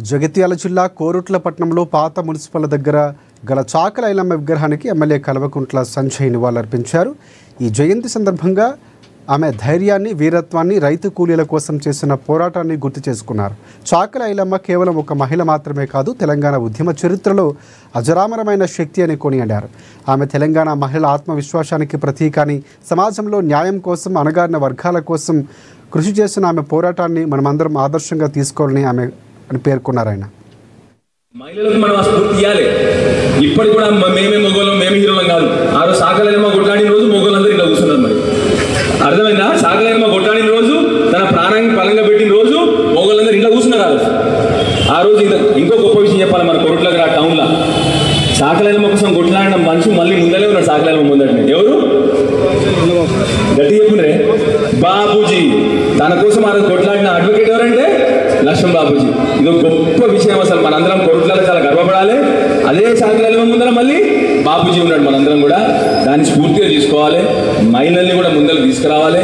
జగిత్యాల జిల్లా కోరుట్లపట్నంలో పాత మున్సిపల్ దగ్గర గల చాకలి ఐలమ్మ విగ్రహానికి ఎమ్మెల్యే కల్వకుంట్ల సంజయ్ నివాళులర్పించారు. ఈ జయంతి సందర్భంగా ఆమె ధైర్యాన్ని, వీరత్వాన్ని, రైతు కూలీల కోసం చేసిన పోరాటాన్ని గుర్తు చేసుకున్నారు. చాకలి ఐలమ్మ కేవలం ఒక మహిళ మాత్రమే కాదు, తెలంగాణ ఉద్యమ చరిత్రలో అజరామరమైన శక్తి అని కొనియాడారు. ఆమె తెలంగాణ మహిళల ఆత్మవిశ్వాసానికి ప్రతీక అని, సమాజంలో న్యాయం కోసం, అణగారిన వర్గాల కోసం కృషి చేసిన ఆమె పోరాటాన్ని మనమందరం ఆదర్శంగా తీసుకోవాలని ఆమె అని పేర్కొన్నారు. ఆయన మహిళలకు మనం స్ఫూర్తి ఇవ్వాలి. ఇప్పటికి కూడా మేమే మొగోళ్ళం, మేమే హీరోలం కాదు. ఆ రోజు చాకలి ఐలమ్మ కొట్లాడిన రోజు మొగోళ్ళందరూ ఇలా కూర్చున్నారు. మరి అర్థమైందా? చాకలి ఐలమ్మ కొట్లాడిన రోజు, తన ప్రాణానికి పలంగా పెట్టిన రోజు మొగోళ్ళందరూ ఇలా కూర్చున్నారు. ఆ రోజు ఇంకో గొప్ప విషయం చెప్పాలి. మన కోరుట్ల టౌన్లో చాకలి ఐలమ్మ కోసం కొట్లాడిన మనిషి మళ్ళీ ముందలే ఉన్నాడు. చాకలి ఐలమ్మ ముందట ఎవరు? గట్టి చెప్పుండ్రే, బాబూజీ. తన కోసం ఆ రోజు కొట్లాడిన అడ్వకేట్ ఎవరంటే లక్ష్మణ్ బాబూజీ. ఇది గొప్ప విషయం. అసలు మనందరం కోరుట్లలో చాలా గర్వపడాలి. అదే చాకలి ఐలమ్మ ముందర మళ్ళీ బాబూజీ ఉన్నాడు. మనందరం కూడా దాన్ని స్ఫూర్తిగా తీసుకోవాలి. మహిళల్ని కూడా ముందరకు తీసుకురావాలి.